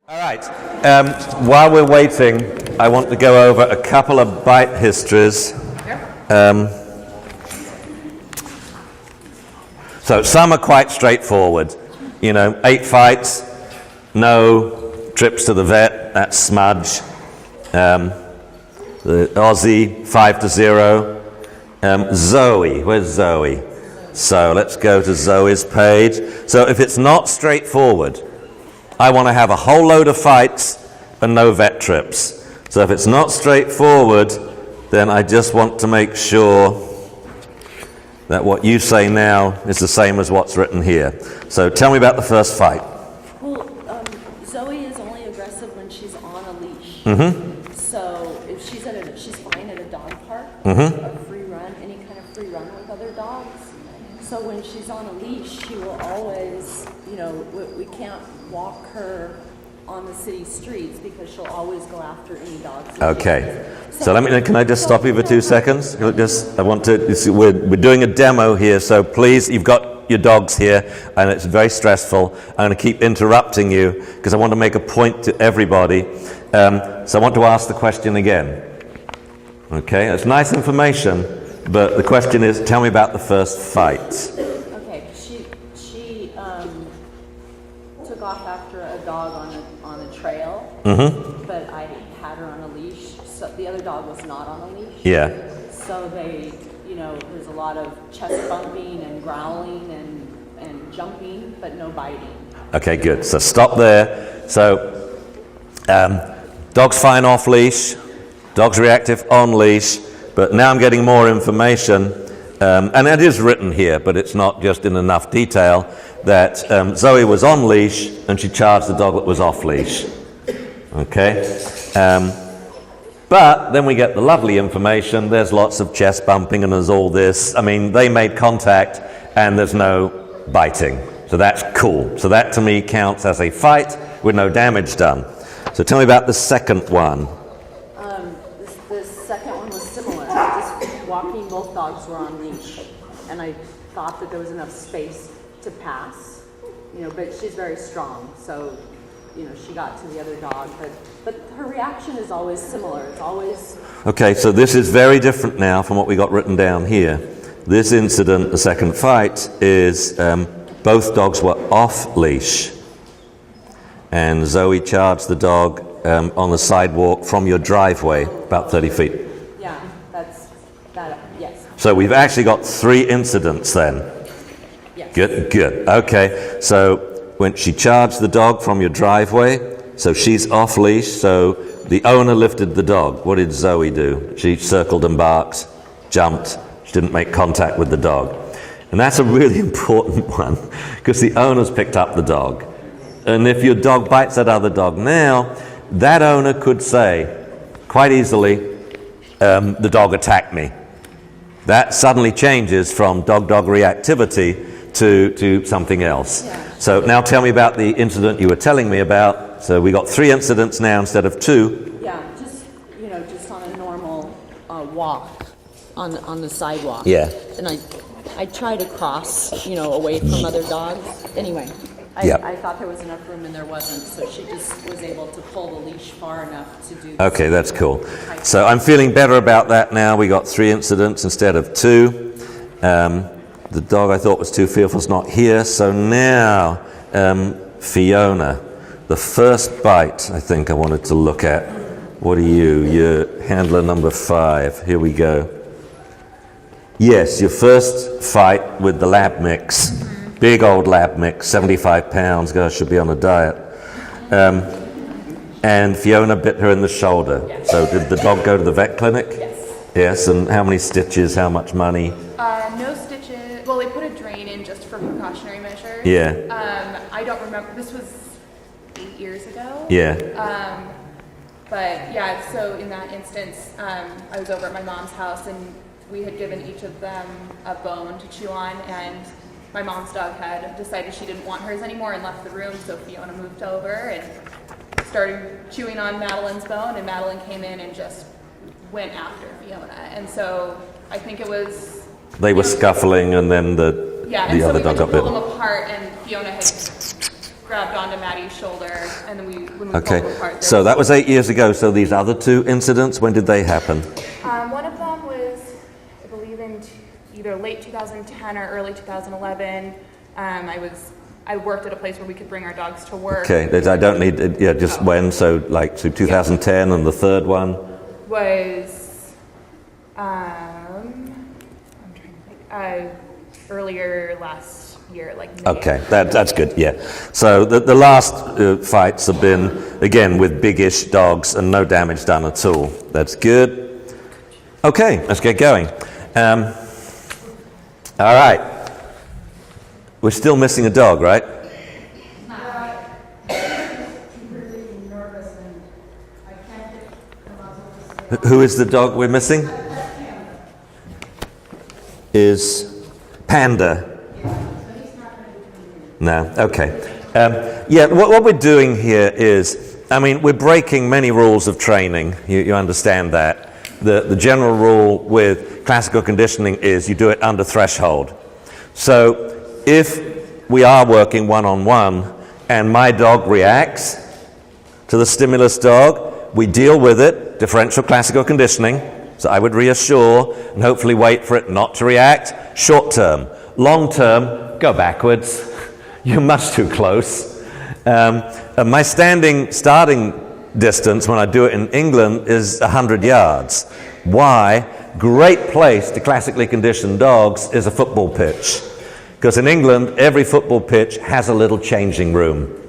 All right. While we're waiting, I want to go over a couple of bite histories. So some are quite straightforward. 8 fights, no trips to the vet, that's Smudge. The Aussie, 5-0. Zoe, where's Zoe? So let's go to Zoe's page. So if it's not straightforward, I want to have a whole load of fights and no vet trips. So if it's not straightforward, then I just want to make sure that what you say now is the same as what's written here. So tell me about the first fight. Well, Zoe is only aggressive when she's on a leash. Mm-hmm. So if she's fine at a dog park, Mm-hmm. a free run, any kind of free run with other dogs. So when she's on a leash, she will always, we can't walk her on the city streets because she'll always go after any dogs. Okay. So can I just stop you for 2 seconds? We're doing a demo here, so please, you've got your dogs here, and it's very stressful. I'm going to keep interrupting you because I want to make a point to everybody. So I want to ask the question again. Okay, it's nice information, but the question is, tell me about the first fight. Okay, she took off after a dog on a trail, but I had her on a leash. So the other dog was not on a leash. Yeah. So there's a lot of chest bumping and growling and jumping, but no biting. Okay, good. So stop there. So dog's fine off leash, dog's reactive on leash, but now I'm getting more information, and it is written here, but it's not just in enough detail, that Zoe was on leash and she charged the dog that was off leash. Okay? But then we get the lovely information, there's lots of chest bumping and there's all this. I mean, they made contact and there's no biting. So that's cool. So that to me counts as a fight with no damage done. So tell me about the second one. The second one was similar. Just walking, both dogs were on leash. And I thought that there was enough space to pass, but she's very strong. So, she got to the other dog, but her reaction is always similar. It's always... Okay, so this is very different now from what we got written down here. This incident, the second fight, is both dogs were off leash. And Zoe charged the dog on the sidewalk from your driveway, about 30 feet. Yeah, yes. So we've actually got 3 incidents then. Yes. Good. Okay, so when she charged the dog from your driveway, so she's off leash, so the owner lifted the dog. What did Zoe do? She circled and barked, jumped, she didn't make contact with the dog. And that's a really important one, because the owner's picked up the dog. And if your dog bites that other dog now, that owner could say, quite easily, the dog attacked me. That suddenly changes from dog-dog reactivity to something else. Yeah. So now tell me about the incident you were telling me about. So we got 3 incidents now instead of 2. Yeah, just on a normal walk on the sidewalk. Yeah. And I try to cross, away from other dogs. Anyway, I thought there was enough room and there wasn't, so she just was able to pull the leash far enough to do. Okay, that's cool. So I'm feeling better about that now. We got 3 incidents instead of 2. The dog I thought was too fearful is not here. So now, Fiona, the first bite I think I wanted to look at. What are you? You're handler number 5. Here we go. Yes, your first fight with the lab mix. Big old lab mix, 75 pounds. Girl should be on a diet. And Fiona bit her in the shoulder. Yes. So did the dog go to the vet clinic? Yes. Yes, and how many stitches, how much money? No stitches. Well, they put a drain in just for precautionary measures. Yeah. I don't remember. This was 8 years ago. Yeah. But yeah, so in that instance, I was over at my mom's house and we had given each of them a bone to chew on, and my mom's dog had decided she didn't want hers anymore and left the room, so Fiona moved over and started chewing on Madeline's bone, and Madeline came in and just went after Fiona. And so I think it was... They were scuffling and then the Yeah, and so other we dog went to got pull bit. them apart, and Fiona had grabbed onto Maddie's shoulder, and then when we Okay, pulled them apart. so that was 8 years ago. So these other two incidents, when did they happen? One of them was, I believe, in either late 2010 or early 2011. I worked at a place where we could bring our dogs to work. Okay, I don't need, just when, so like so 2010, and the third one? Was, I'm trying to think, earlier last year, like May. Okay, that's good, yeah. So the last fights have been, again, with big-ish dogs and no damage done at all. That's good. Okay, let's get going. All right. We're still missing a dog, right? Who is the dog we're missing? Is Panda. No, okay. What we're doing here is, we're breaking many rules of training. You understand that. The general rule with classical conditioning is you do it under threshold. So if we are working one-on-one and my dog reacts to the stimulus dog, we deal with it, differential classical conditioning. So I would reassure and hopefully wait for it not to react. Short term. Long term, go backwards. You're much too close. My starting distance when I do it in England is 100 yards. Why? Great place to classically condition dogs is a football pitch. Because in England, every football pitch has a little changing room.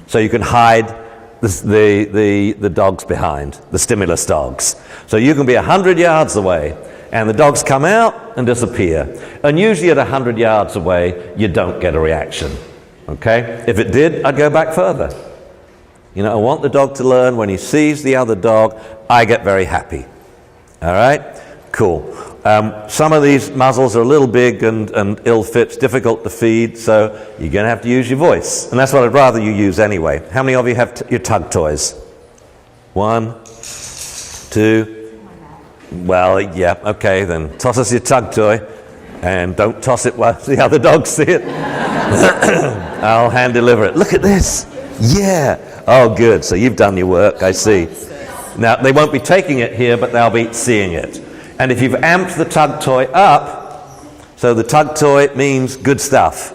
So you can hide the dogs behind, the stimulus dogs. So you can be 100 yards away, and the dogs come out and disappear. And usually at 100 yards away, you don't get a reaction. Okay? If it did, I'd go back further. I want the dog to learn when he sees the other dog, I get very happy. All right? Cool. Some of these muzzles are a little big and ill fit, difficult to feed, so you're going to have to use your voice. And that's what I'd rather you use anyway. How many of you have your tug toys? 1, 2. Well, yeah, okay, then toss us your tug toy. And don't toss it while the other dogs see it. I'll hand deliver it. Look at this. Yeah. Oh, good. So you've done your work, I see. Now, they won't be taking it here, but they'll be seeing it. And if you've amped the tug toy up, so the tug toy means good stuff.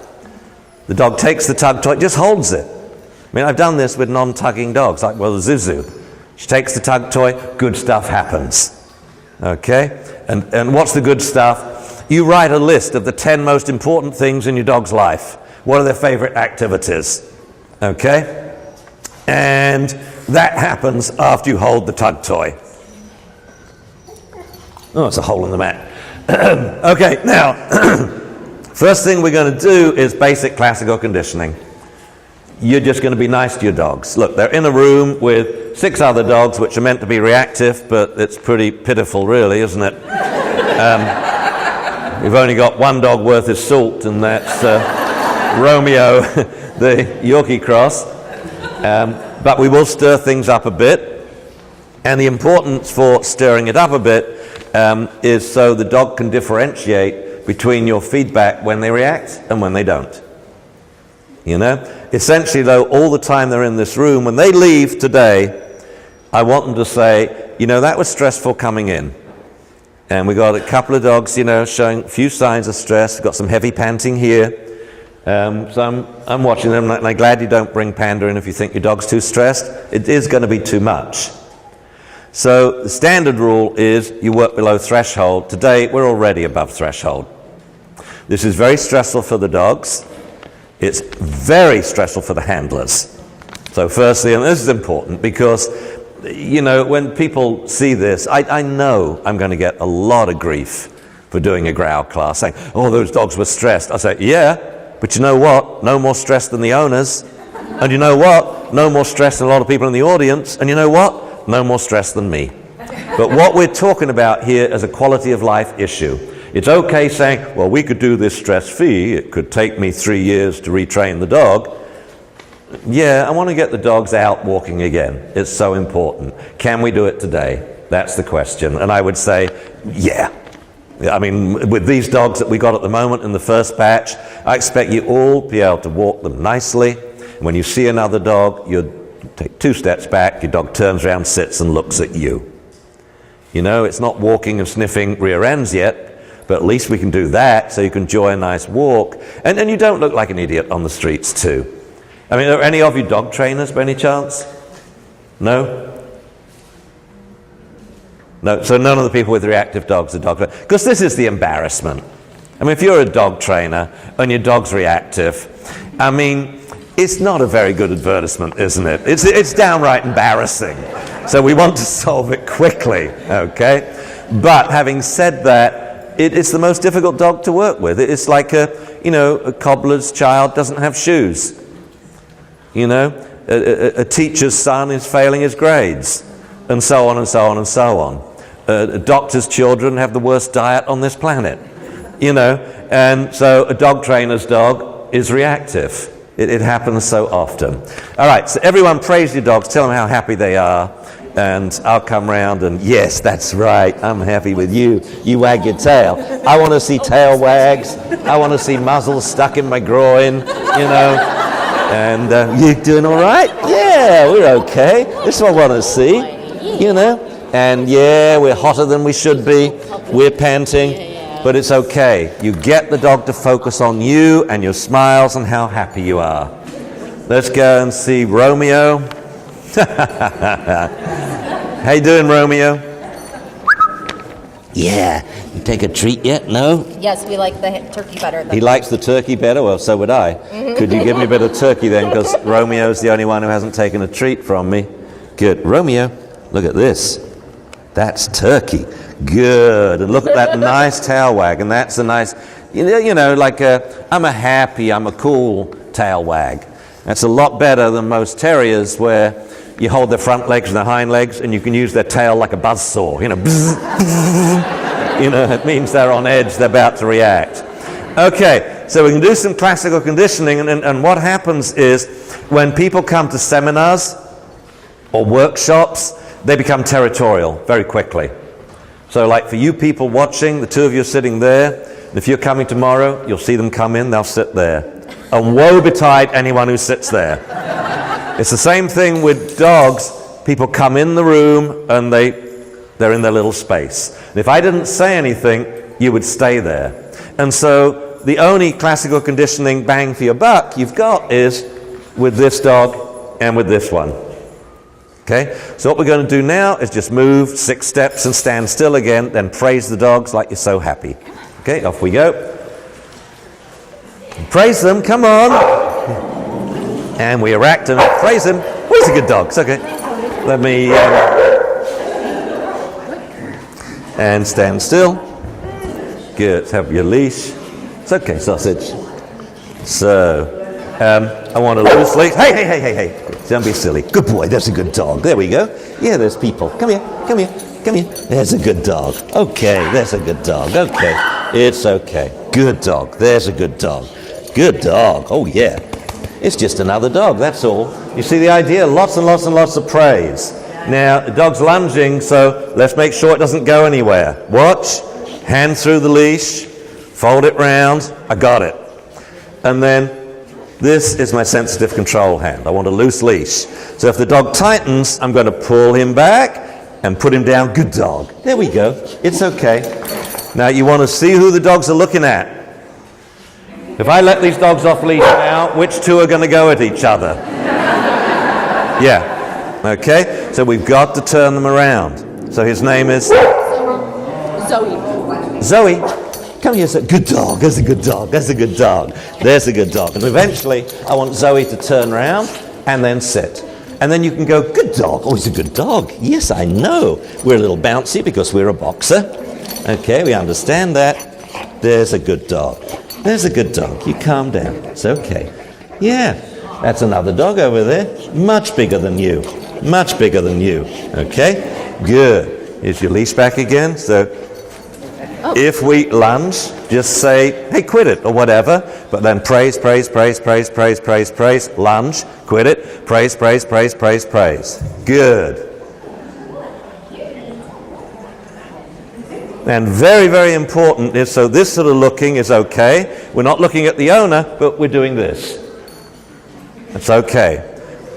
The dog takes the tug toy, just holds it. I've done this with non-tugging dogs, like, Zuzu. She takes the tug toy, good stuff happens. Okay? And what's the good stuff? You write a list of the 10 most important things in your dog's life. What are their favorite activities? Okay? And that happens after you hold the tug toy. Oh, it's a hole in the mat. Okay, now, first thing we're going to do is basic classical conditioning. You're just going to be nice to your dogs. Look, they're in a room with 6 other dogs, which are meant to be reactive, but it's pretty pitiful, really, isn't it? We've only got one dog worth his salt, and that's Romeo, the Yorkie cross. But we will stir things up a bit. And the importance for stirring it up a bit is so the dog can differentiate between your feedback when they react and when they don't. Essentially, though, all the time they're in this room, when they leave today, I want them to say, that was stressful coming in. And we got a couple of dogs, showing a few signs of stress. We've got some heavy panting here. So I'm watching them, and I'm glad you don't bring Panda in if you think your dog's too stressed. It is going to be too much. So the standard rule is you work below threshold. Today, we're already above threshold. This is very stressful for the dogs. It's very stressful for the handlers. So firstly, and this is important because, when people see this, I know I'm going to get a lot of grief for doing a growl class, saying, oh, those dogs were stressed. I say, yeah, but you know what? No more stress than the owners. And you know what? No more stress than a lot of people in the audience. And you know what? No more stress than me. But what we're talking about here is a quality of life issue. It's okay saying, well, we could do this stress-free. It could take me 3 years to retrain the dog. Yeah, I want to get the dogs out walking again. It's so important. Can we do it today? That's the question. And I would say, yeah. With these dogs that we got at the moment in the first batch, I expect you all to be able to walk them nicely. When you see another dog, you take 2 steps back, your dog turns around, sits, and looks at you. You know, it's not walking and sniffing rear ends yet, but at least we can do that so you can enjoy a nice walk. And you don't look like an idiot on the streets too. I mean, are any of you dog trainers by any chance? No? No, so none of the people with reactive dogs are dog trainers. Because this is the embarrassment. I mean, if you're a dog trainer and your dog's reactive, I mean, it's not a very good advertisement, isn't it? It's downright embarrassing. So we want to solve it quickly, okay? But having said that, it's the most difficult dog to work with. It's like a cobbler's child doesn't have shoes. You know, a teacher's son is failing his grades, and so on and so on and so on. A doctor's children have the worst diet on this planet, you know, and so a dog trainer's dog is reactive. It happens so often. All right, so everyone praise your dogs, tell them how happy they are, and I'll come round and, yes, that's right, I'm happy with you. You wag your tail. I want to see tail wags. I want to see muzzles stuck in my groin, you know. And you doing all right? Yeah, we're okay. This is what I want to see, you know. And yeah, we're hotter than we should be. We're panting. But it's okay. You get the dog to focus on you and your smiles and how happy you are. Let's go and see Romeo. How you doing, Romeo? Yeah. You take a treat yet? No? Yes, we like the turkey better. He likes the turkey better? Well, so would I. Could you give me a bit of turkey then? Because Romeo's the only one who hasn't taken a treat from me. Good. Romeo, look at this. That's turkey. Good. And look at that nice tail wag. And that's a nice, you know, like I'm a cool tail wag. That's a lot better than most terriers where you hold their front legs and their hind legs and you can use their tail like a buzzsaw. You know, bzz, bzz. You know, it means they're on edge, they're about to react. Okay, so we can do some classical conditioning, and what happens is when people come to seminars or workshops, they become territorial very quickly. So like for you people watching, the 2 of you are sitting there, and if you're coming tomorrow, you'll see them come in, they'll sit there. And woe betide anyone who sits there. It's the same thing with dogs. People come in the room and they're in their little space. And if I didn't say anything, you would stay there. And so the only classical conditioning bang for your buck you've got is with this dog and with this one. Okay, so what we're going to do now is just move 6 steps and stand still again, then praise the dogs like you're so happy. Okay, off we go. Praise them, come on. And we erect them, praise them. Oh, he's a good dog, it's okay. Let me, and stand still. Good, have your leash. It's okay, sausage. So, I want a loose leash. Hey. Don't be silly. Good boy, that's a good dog. There we go. Yeah, there's people. Come here. There's a good dog. Okay, there's a good dog. Okay, it's okay. Good dog. There's a good dog. Good dog. Oh, yeah. It's just another dog, that's all. You see the idea? Lots and lots and lots of praise. Now, the dog's lunging, so let's make sure it doesn't go anywhere. Watch. Hand through the leash. Fold it round. I got it. And then this is my sensitive control hand. I want a loose leash. So if the dog tightens, I'm going to pull him back and put him down. Good dog. There we go. It's okay. Now you want to see who the dogs are looking at. If I let these dogs off leash now, which 2 are going to go at each other? Yeah. Okay. So we've got to turn them around. So his name is? Zoe. Come here, Zoe. Good dog. That's a good dog. There's a good dog. And eventually, I want Zoe to turn around and then sit. And then you can go, good dog. Oh, he's a good dog. Yes, I know. We're a little bouncy because we're a boxer. Okay, we understand that. There's a good dog. There's a good dog. You calm down. It's okay. Yeah, that's another dog over there. Much bigger than you. Okay, good. Here's your leash back again. So if we lunge, just say, hey, quit it, or whatever, but then praise, lunge, quit it, praise. Good. And very, very important is, so this sort of looking is okay. We're not looking at the owner, but we're doing this. It's okay.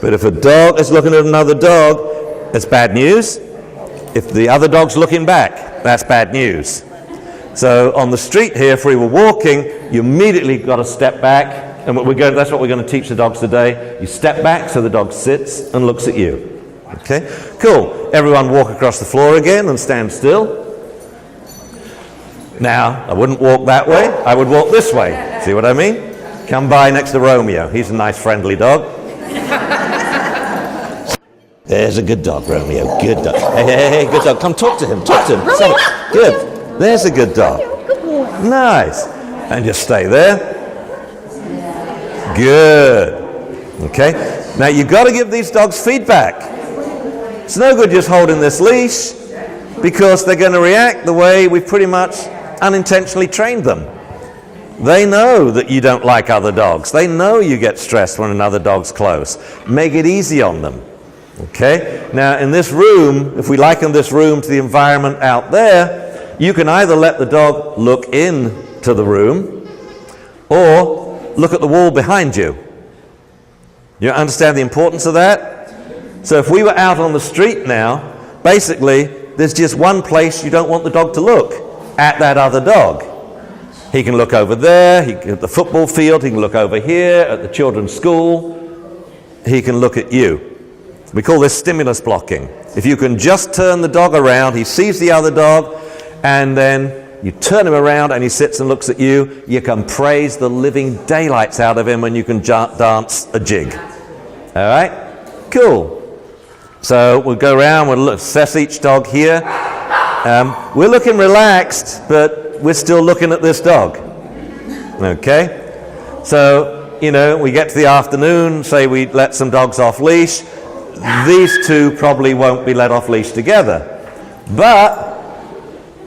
But if a dog is looking at another dog, it's bad news. If the other dog's looking back, that's bad news. So on the street here, if we were walking, you immediately got to step back. And that's what we're going to teach the dogs today. You step back so the dog sits and looks at you. Okay? Cool. Everyone walk across the floor again and stand still. Now, I wouldn't walk that way. I would walk this way. See what I mean? Come by next to Romeo. He's a nice, friendly dog. There's a good dog, Romeo. Good dog. Hey, good dog. Come talk to him. Talk to him. Good. There's a good dog. Nice. And just stay there. Good. Okay. Now you've got to give these dogs feedback. It's no good just holding this leash because they're going to react the way we've pretty much unintentionally trained them. They know that you don't like other dogs. They know you get stressed when another dog's close. Make it easy on them. Okay? Now in this room, if we liken this room to the environment out there, you can either let the dog look into the room or look at the wall behind you. You understand the importance of that? So if we were out on the street now, basically there's just one place you don't want the dog to look, at that other dog. He can look over there, at the football field, he can look over here, at the children's school, he can look at you. We call this stimulus blocking. If you can just turn the dog around, he sees the other dog, and then you turn him around and he sits and looks at you, you can praise the living daylights out of him and you can dance a jig. All right? Cool. So we'll go around, we'll assess each dog here. We're looking relaxed, but we're still looking at this dog. Okay? So, we get to the afternoon, say we let some dogs off leash. These two probably won't be let off leash together. But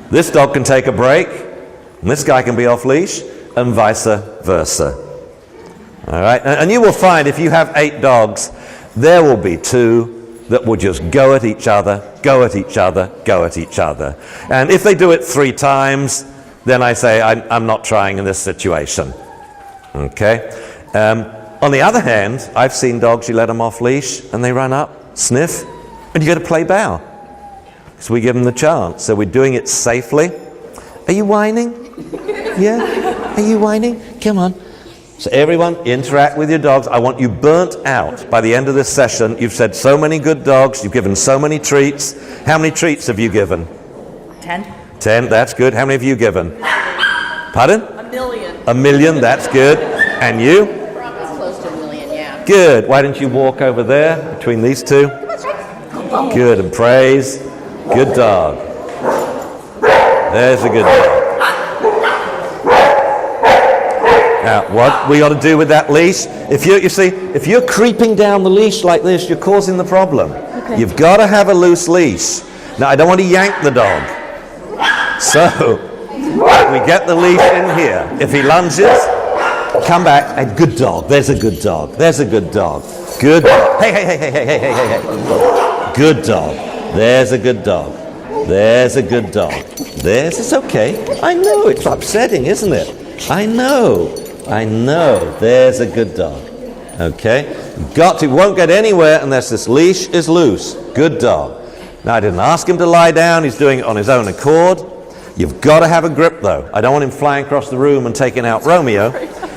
this dog can take a break, and this guy can be off leash, and vice versa. All right? And you will find if you have 8 dogs, there will be 2 that will just go at each other, go at each other, go at each other. And if they do it 3 times, then I say, I'm not trying in this situation. Okay? On the other hand, I've seen dogs, you let them off leash, and they run up, sniff, and you get to play bow. So we give them the chance. So we're doing it safely. Are you whining? Yeah? Are you whining? Come on. So everyone, interact with your dogs. I want you burnt out by the end of this session. You've said so many good dogs. You've given so many treats. How many treats have you given? 10. 10, that's good. How many have you given? Pardon? 1,000,000. 1,000,000, that's good. And you? Probably close to 1,000,000, yeah. Good. Why don't you walk over there between these two? Good, and praise. Good dog. There's a good dog. Now, what we got to do with that leash? If you're creeping down the leash like this, you're causing the problem. Okay. You've got to have a loose leash. Now, I don't want to yank the dog. So, we get the leash in here. If he lunges, come back. A good dog. There's a good dog. There's a good dog. Good dog. Hey. Good dog. There's a good dog. There's a good dog. It's okay. I know, it's upsetting, isn't it? I know. There's a good dog. Okay? Won't get anywhere unless this leash is loose. Good dog. Now, I didn't ask him to lie down. He's doing it on his own accord. You've got to have a grip, though. I don't want him flying across the room and taking out Romeo.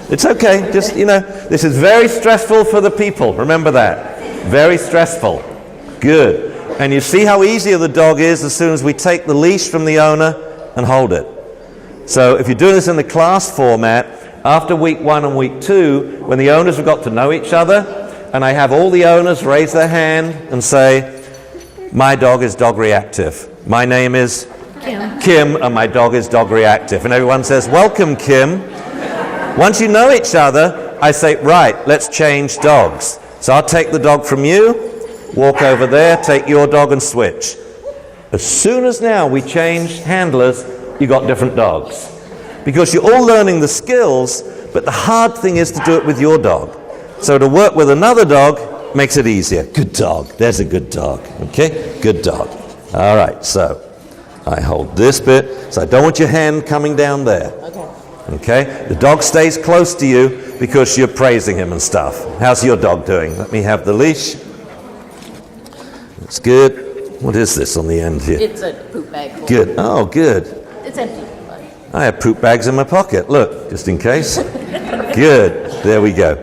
It's okay. Just, this is very stressful for the people. Remember that. Very stressful. Good. And you see how easy the dog is as soon as we take the leash from the owner and hold it. So if you're doing this in the class format, after week 1 and week 2, when the owners have got to know each other, and I have all the owners raise their hand and say, my dog is dog reactive. My name is Kim, and my dog is dog reactive. And everyone says, welcome, Kim. Once you know each other, I say, right, let's change dogs. So I'll take the dog from you, walk over there, take your dog and switch. As soon as now we change handlers, you got different dogs. Because you're all learning the skills, but the hard thing is to do it with your dog. So to work with another dog makes it easier. Good dog. There's a good dog. Okay? Good dog. All right, so I hold this bit. So I don't want your hand coming down there. Okay. Okay? The dog stays close to you because you're praising him and stuff. How's your dog doing? Let me have the leash. That's good. What is this on the end here? It's a poop bag. Full. Good. Oh, good. It's empty. But I have poop bags in my pocket. Look, just in case. Good. There we go.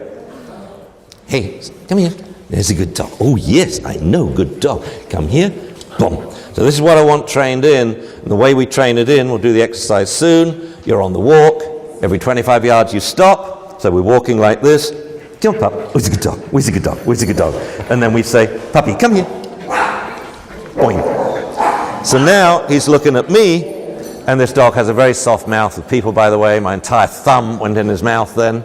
Hey, come here. There's a good dog. Oh, yes, I know. Good dog. Come here. Boom. So this is what I want trained in. And the way we train it in, we'll do the exercise soon. You're on the walk. Every 25 yards you stop. So we're walking like this. Jump up. Where's a good dog? Where's a good dog? Where's a good dog? And then we say, puppy, come here. Boing. So now he's looking at me, and this dog has a very soft mouth with people, by the way. My entire thumb went in his mouth then.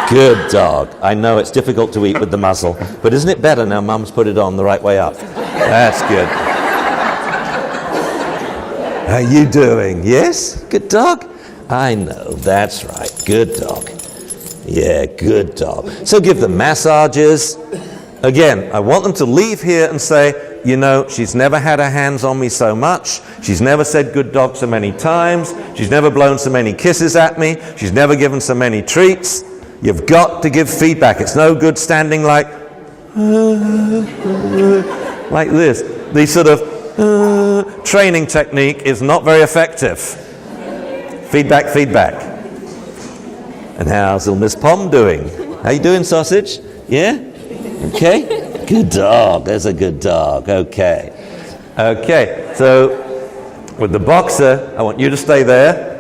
Good dog. I know it's difficult to eat with the muzzle, but isn't it better now Mum's put it on the right way up? That's good. How you doing? Yes? Good dog? I know, that's right. Good dog. Yeah, good dog. So give them massages. Again, I want them to leave here and say, you know, she's never had her hands on me so much. She's never said good dog so many times. She's never blown so many kisses at me. She's never given so many treats. You've got to give feedback. It's no good standing like this. The sort of training technique is not very effective. Feedback, feedback. And how's little Miss Pom doing? How you doing, sausage? Yeah? Okay? Good dog. There's a good dog. Okay. Okay. So with the boxer, I want you to stay there.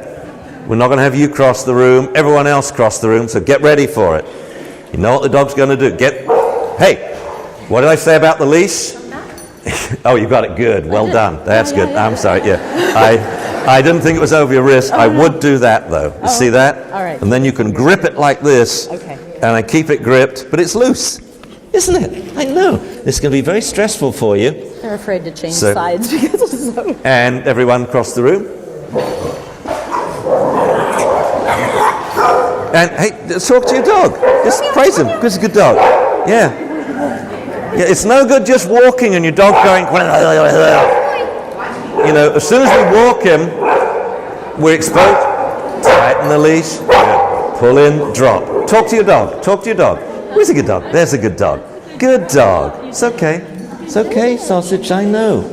We're not going to have you cross the room. Everyone else cross the room. So get ready for it. You know what the dog's going to do. Hey, what did I say about the leash? Oh, you got it. Good. Well done. That's good. I'm sorry. Yeah. I didn't think it was over your wrist. I would do that, though. You see that? All right. And then you can grip it like this. Okay. And I keep it gripped, but it's loose. Isn't it? I know. It's going to be very stressful for you. they're afraid to change So- sides because it's so. And everyone across the room. And hey, talk to your dog. Just praise him. He's a good dog. Yeah. Yeah. It's no good just walking and your dog going. You know, as soon as we walk him, we're exposed. Tighten the leash. Yeah. Pull in. Drop. Talk to your dog. Talk to your dog. Where's a good dog? There's a good dog. Good dog. It's okay. It's okay, sausage. I know.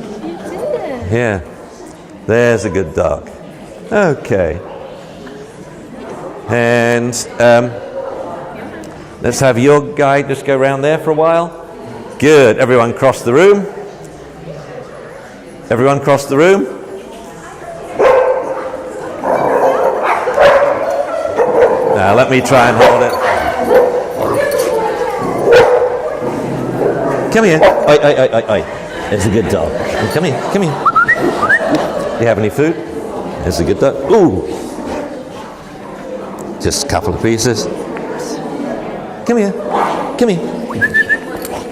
Yeah. There's a good dog. Okay. And let's have your guy just go around there for a while. Good. Everyone cross the room. Everyone cross the room. Now let me try and hold it. Come here. Oi, oi, oi, oi, oi. There's a good dog. Come here. Come here. Do you have any food? There's a good dog. Ooh. Just a couple of pieces. Come here. Come here.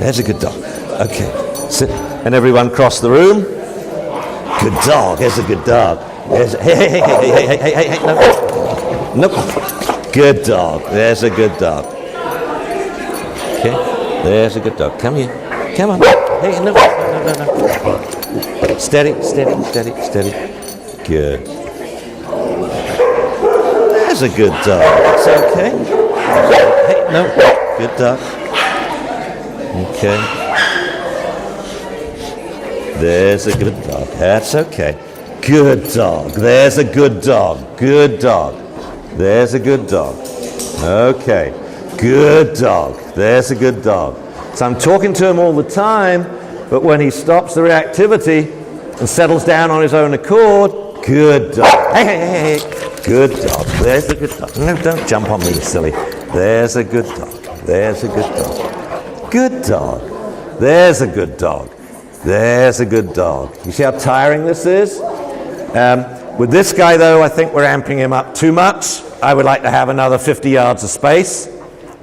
There's a good dog. Okay. Sit. And everyone cross the room. Good dog. There's a good dog. There's a, hey, hey, hey, hey, hey, hey, hey, hey, no. Nope. Good dog. There's a good dog. Okay. There's a good dog. Come here. Come on. Hey, no, no, no, no. Steady, steady, steady, steady. Good. There's a good dog. It's okay. Hey, no. Good dog. Okay. There's a good dog. That's okay. Good dog. There's a good dog. Good dog. There's a good dog. Okay. Good dog. There's a good dog. So I'm talking to him all the time, but when he stops the reactivity and settles down on his own accord, good dog. Hey, hey, hey, hey. Good dog. There's a good dog. No, don't jump on me, silly. There's a good dog. There's a good dog. Good dog. There's a good dog. There's a good dog. You see how tiring this is? With this guy, though, I think we're amping him up too much. I would like to have another 50 yards of space.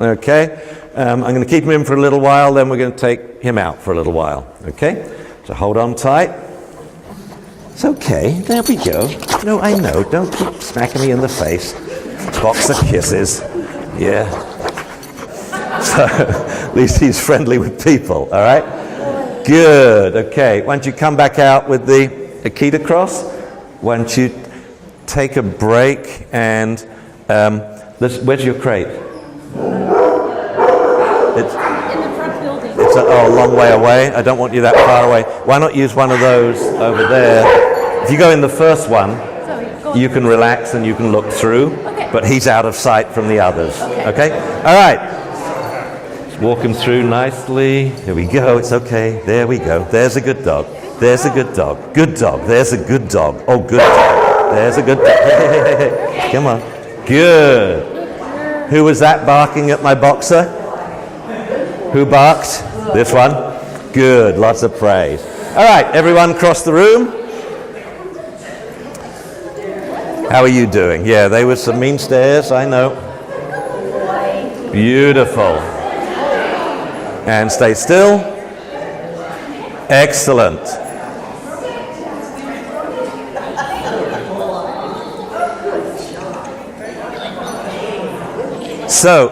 Okay? I'm going to keep him in for a little while, then we're going to take him out for a little while. Okay? So hold on tight. It's okay. There we go. No, I know. Don't keep smacking me in the face. Box of kisses. Yeah. So at least he's friendly with people, all right? Good. Okay. Why don't you come back out with the Akita cross? Why don't you take a break and Where's your crate? It's, In the front building. it's a long way away. I don't want you that far away. Why not use one of those over there? If you go in the first one, you can relax and you can look through, but he's out of sight from the others. Okay? All right. Just walk him through nicely. Here we go. It's okay. There we go. There's a good dog. There's a good dog. Good dog. There's a good dog. Oh, good dog. There's a good dog. Hey. Come on. Good. Who was that barking at my boxer? Who barked? This one? Good. Lots of praise. All right. Everyone across the room. How are you doing? Yeah, they were some mean stares, I know. Beautiful. And stay still. Excellent. So,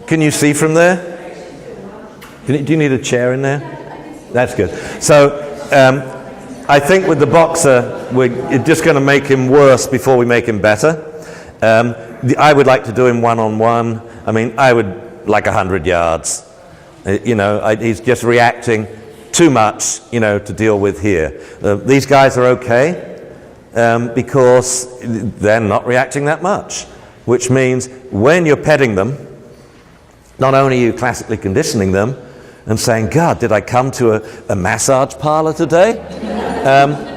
can you see from there? Do you need a chair in there? That's good. So, I think with the boxer, we're just going to make him worse before we make him better. I would like to do him one-on-one. I mean, I would like 100 yards. He's just reacting too much, to deal with here. These guys are okay because they're not reacting that much, which means when you're petting them, not only are you classically conditioning them and saying, God, did I come to a massage parlor today?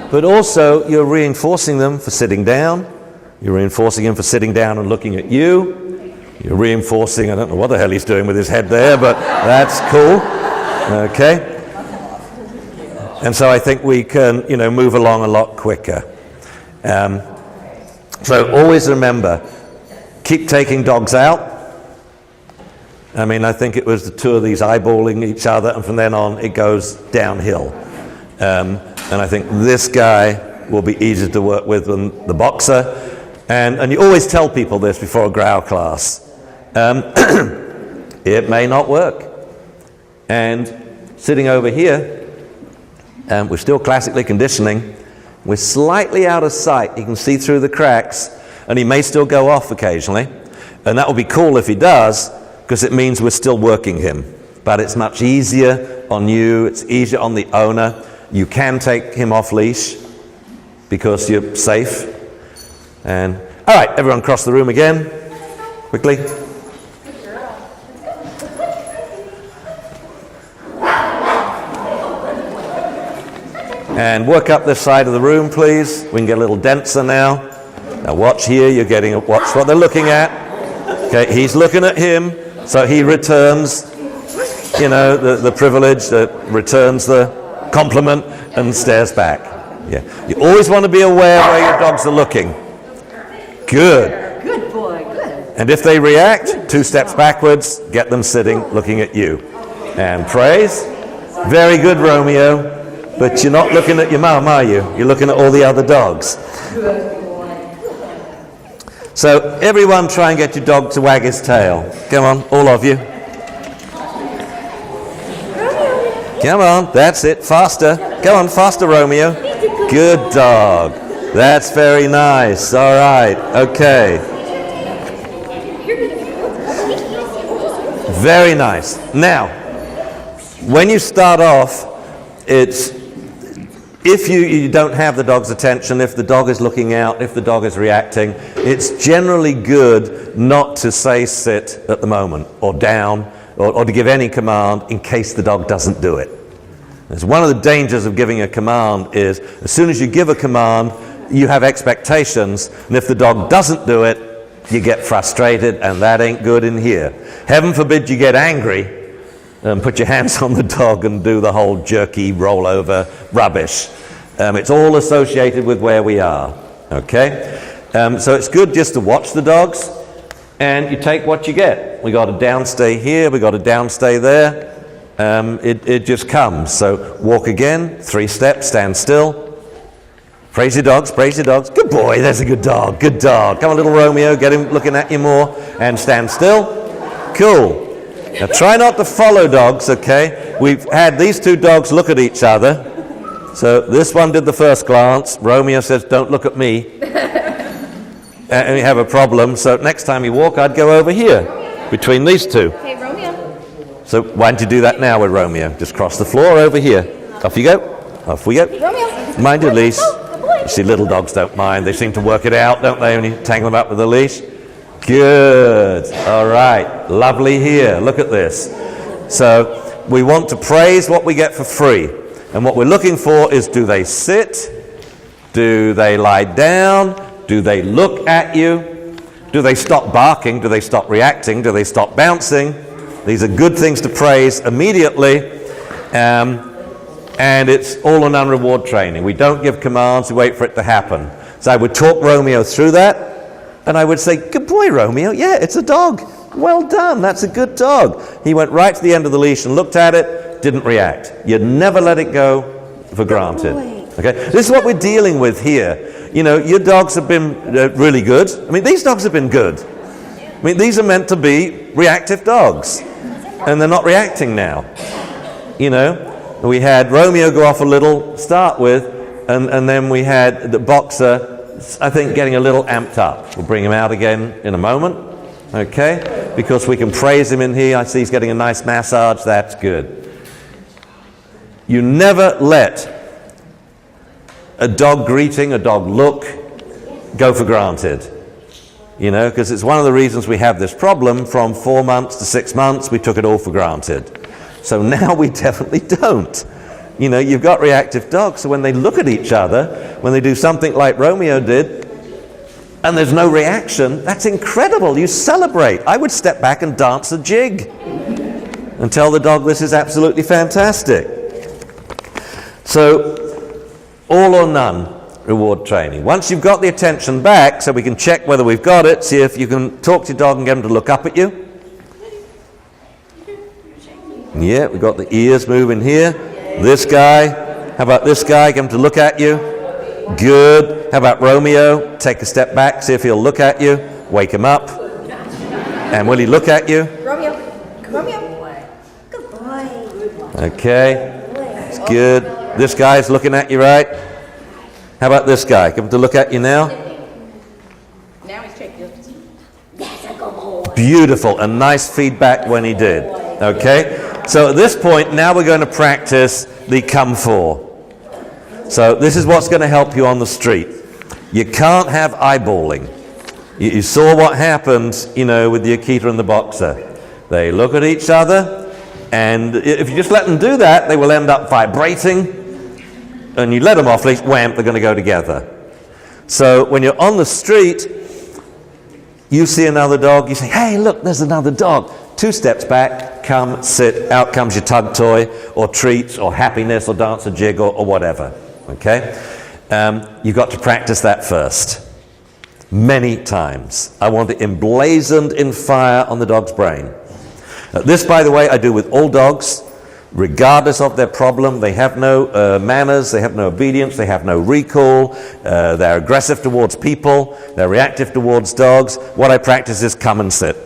But also you're reinforcing them for sitting down. You're reinforcing him for sitting down and looking at you. You're reinforcing, I don't know what the hell he's doing with his head there, but that's cool. Okay? And so I think we can, move along a lot quicker. So always remember, keep taking dogs out. I mean, I think it was the two of these eyeballing each other, and from then on it goes downhill. And I think this guy will be easier to work with than the boxer. And you always tell people this before a growl class. It may not work. And sitting over here, we're still classically conditioning. We're slightly out of sight. You can see through the cracks, and he may still go off occasionally. And that will be cool if he does, because it means we're still working him. But it's much easier on you. It's easier on the owner. You can take him off leash because you're safe. And all right, everyone cross the room again, quickly. And work up this side of the room, please. We can get a little denser now. Now watch here, watch what they're looking at. Okay, he's looking at him, so he returns, the privilege, returns the compliment and stares back. Yeah, you always want to be aware where your dogs are looking. Good. Good boy, good. And if they react, 2 steps backwards, get them sitting, looking at you. And praise. Very good, Romeo. But you're not looking at your mum, are you? You're looking at all the other dogs. So everyone try and get your dog to wag his tail. Come on, all of you. Come on, that's it, faster. Come on, faster, Romeo. Good dog. That's very nice. All right, okay. Very nice. Now, when you start off, it's if you don't have the dog's attention, if the dog is looking out, if the dog is reacting, it's generally good not to say sit at the moment, or down, or to give any command in case the dog doesn't do it. It's one of the dangers of giving a command is, as soon as you give a command, you have expectations, and if the dog doesn't do it, you get frustrated, and that ain't good in here. Heaven forbid you get angry and put your hands on the dog and do the whole jerky rollover rubbish. It's all associated with where we are, okay? So it's good just to watch the dogs, and you take what you get. We got a downstay here, we got a downstay there. It just comes. So walk again, 3 steps, stand still. Praise your dogs, praise your dogs. Good boy, there's a good dog, good dog. Come on, little Romeo, get him looking at you more, and stand still. Cool. Now try not to follow dogs, okay? We've had these 2 dogs look at each other. So this one did the first glance. Romeo says, don't look at me. and you have a problem. So next time you walk, I'd go over here, between these two. Hey, Romeo. So why don't you do that now with Romeo? Just cross the floor over here. Off you go. Off we go. Romeo. Mind your leash. Good boy. You see, little dogs don't mind. They seem to work it out, don't they, when you tangle them up with a leash? Good. All right. Lovely here. Look at this. So we want to praise what we get for free. And what we're looking for is, do they sit? Do they lie down? Do they look at you? Do they stop barking? Do they stop reacting? Do they stop bouncing? These are good things to praise immediately. And it's all or none reward training. We don't give commands, we wait for it to happen. So I would talk Romeo through that, and I would say, good boy, Romeo. Yeah, it's a dog. Well done, that's a good dog. He went right to the end of the leash and looked at it, didn't react. You'd never let it go for granted. Okay, this is what we're dealing with here. You know, your dogs have been really good. I mean, these dogs have been good. I mean, these are meant to be reactive dogs, and they're not reacting now. You know, we had Romeo go off a little, start with, and then we had the boxer, I think, getting a little amped up. We'll bring him out again in a moment, okay? Because we can praise him in here. I see he's getting a nice massage. That's good. You never let a dog greeting, a dog look, go for granted. You know, because it's one of the reasons we have this problem. From 4 months to 6 months, we took it all for granted. So now we definitely don't. You know, you've got reactive dogs, so when they look at each other, when they do something like Romeo did, and there's no reaction, that's incredible. You celebrate. I would step back and dance a jig and tell the dog this is absolutely fantastic. So, all or none reward training. Once you've got the attention back, so we can check whether we've got it, see if you can talk to your dog and get him to look up at you. Yeah, we've got the ears moving here. This guy. How about this guy? Get him to look at you. Good. How about Romeo? Take a step back, see if he'll look at you. Wake him up. And will he look at you? Romeo. Romeo. Good boy. Okay. It's good. This guy's looking at you, right? How about this guy? Get him to look at you now. Now he's checking. That's a good boy. Beautiful, and nice feedback when he did. Okay? So at this point, now we're going to practice the come for. So this is what's going to help you on the street. You can't have eyeballing. You saw what happened, you know, with the Akita and the boxer. They look at each other, and if you just let them do that, they will end up vibrating, and you let them off leash, wham, they're going to go together. So when you're on the street, you see another dog, you say, hey, look, there's another dog. 2 steps back, come, sit, out comes your tug toy, or treats, or happiness, or dance a jig, or whatever, okay? You've got to practice that first, many times. I want it emblazoned in fire on the dog's brain. This, by the way, I do with all dogs, regardless of their problem. They have no manners, they have no obedience, they have no recall, they're aggressive towards people, they're reactive towards dogs. What I practice is come and sit.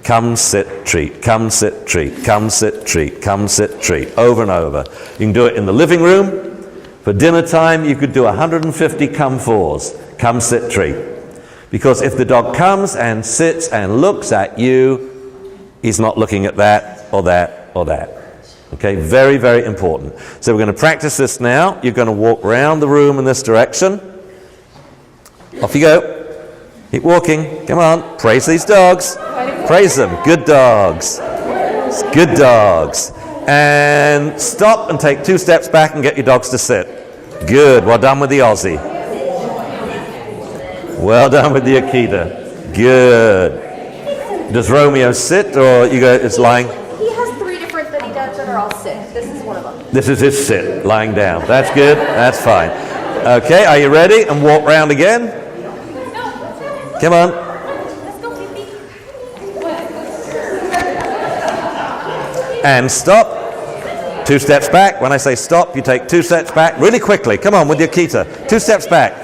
Come, sit, treat, come, sit, treat, come, sit, treat, come, sit, treat, over and over. You can do it in the living room. For dinner time, you could do 150 come-fors, come, sit, treat. Because if the dog comes and sits and looks at you, he's not looking at that or that or that. Okay, very, very important. So we're going to practice this now. You're going to walk around the room in this direction. Off you go. Keep walking. Come on. Praise these dogs. Praise them. Good dogs. Good dogs. And stop and take 2 steps back and get your dogs to sit. Good. Well done with the Aussie. Well done with the Akita. Good. Does Romeo sit, or you go, it's lying? He has 3 different that he does that are all sit. This is one of them. This is his sit, lying down. That's good. That's fine. Okay, are you ready? And walk round again. Come on. Let's go, Fifi. And stop. 2 steps back. When I say stop, you take 2 steps back really quickly. Come on with your Akita. 2 steps back.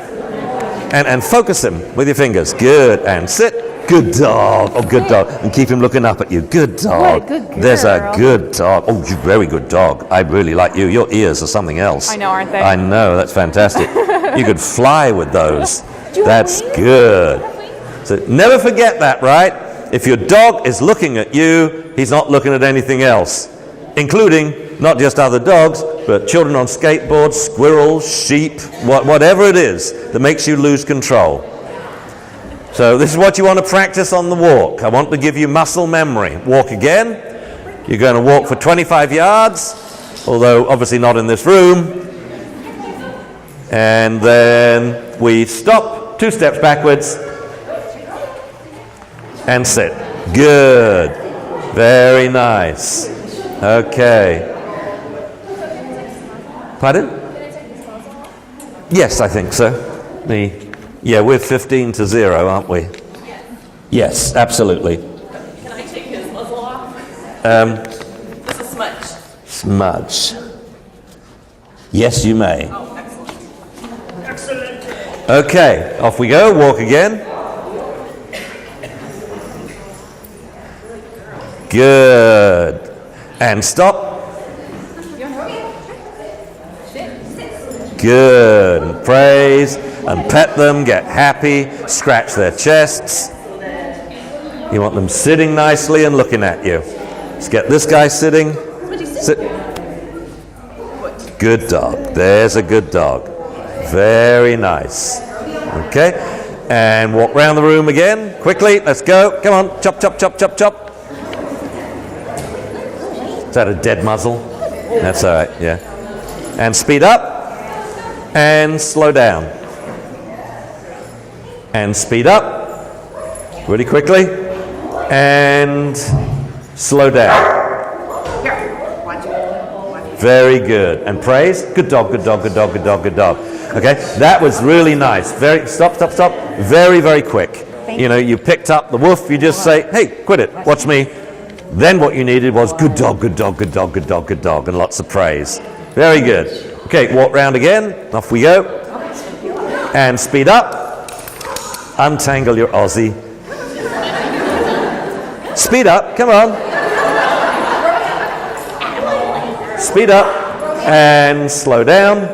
And focus him with your fingers. Good. And sit. Good dog. Oh, good dog. And keep him looking up at you. Good dog. What a good girl. There's a good dog. Oh, you're a very good dog. I really like you. Your ears are something else. I know, aren't they? I know. That's fantastic. You could fly with those. That's good. So never forget that, right? If your dog is looking at you, he's not looking at anything else, including not just other dogs, but children on skateboards, squirrels, sheep, whatever it is that makes you lose control. So this is what you want to practice on the walk. I want to give you muscle memory. Walk again. You're going to walk for 25 yards, although obviously not in this room. And then we stop, 2 steps backwards, and sit. Good. Very nice. Okay. Pardon? Yes, I think so. Yeah, we're 15-0, aren't we? Yes, absolutely. Can I take his muzzle off? This is Smudge. Smudge. Yes, you may. Oh, excellent. Okay, off we go. Walk again. Good. And stop. Good. And praise and pet them, get happy, scratch their chests. You want them sitting nicely and looking at you. Let's get this guy sitting. Sit. Good dog. There's a good dog. Very nice. Okay. And walk around the room again. Quickly. Let's go. Come on. Chop, chop, chop, chop, chop. Is that a dead muzzle? That's all right. Yeah. And speed up. And slow down. And speed up. Really quickly. And slow down. Very good. And praise. Good dog, good dog, good dog, good dog, good dog. Okay, that was really nice. Stop. Very, very quick. You know, you picked up the wolf, you just say, hey, quit it, watch me. Then what you needed was good dog, good dog, good dog, good dog, good dog, and lots of praise. Very good. Okay, walk round again. Off we go. And speed up. Untangle your Aussie. Speed up, come on. Speed up and slow down.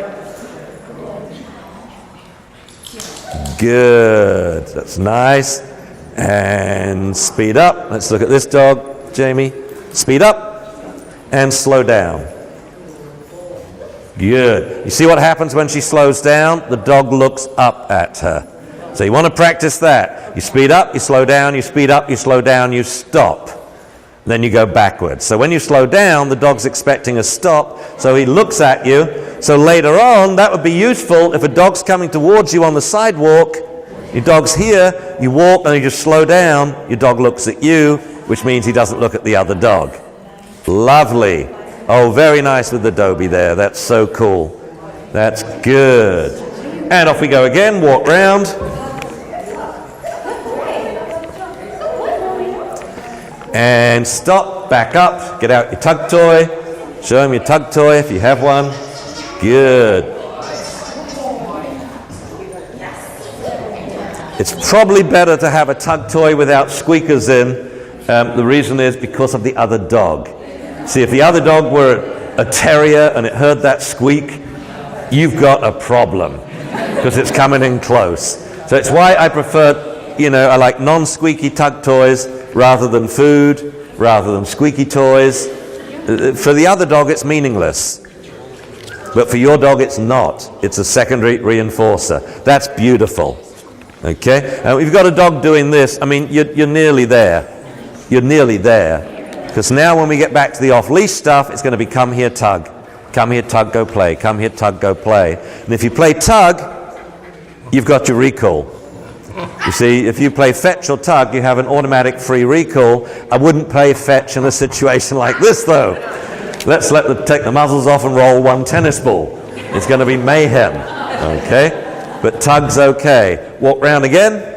Good, that's nice. And speed up. Let's look at this dog, Jamie. Speed up and slow down. Good. You see what happens when she slows down? The dog looks up at her. So you want to practice that. You speed up, you slow down, you speed up, you slow down, you stop. Then you go backwards. So when you slow down, the dog's expecting a stop, so he looks at you. So later on, that would be useful if a dog's coming towards you on the sidewalk, your dog's here, you walk and you just slow down, your dog looks at you, which means he doesn't look at the other dog. Lovely. Oh, very nice with the Dobie there. That's so cool. That's good. And off we go again, walk round. And stop, back up, get out your tug toy, show him your tug toy if you have one. Good. It's probably better to have a tug toy without squeakers in. The reason is because of the other dog. See, if the other dog were a terrier and it heard that squeak, you've got a problem because it's coming in close. So it's why I prefer, I like non-squeaky tug toys rather than food, rather than squeaky toys. For the other dog, it's meaningless. But for your dog, it's not. It's a secondary reinforcer. That's beautiful. Okay? Now, if you've got a dog doing this, you're nearly there. You're nearly there. Because now when we get back to the off-leash stuff, it's going to be come here, tug. Come here, tug, go play. Come here, tug, go play. And if you play tug, you've got your recall. You see, if you play fetch or tug, you have an automatic free recall. I wouldn't play fetch in a situation like this, though. Let's take the muzzles off and roll one tennis ball. It's going to be mayhem, okay? But tug's okay. Walk round again.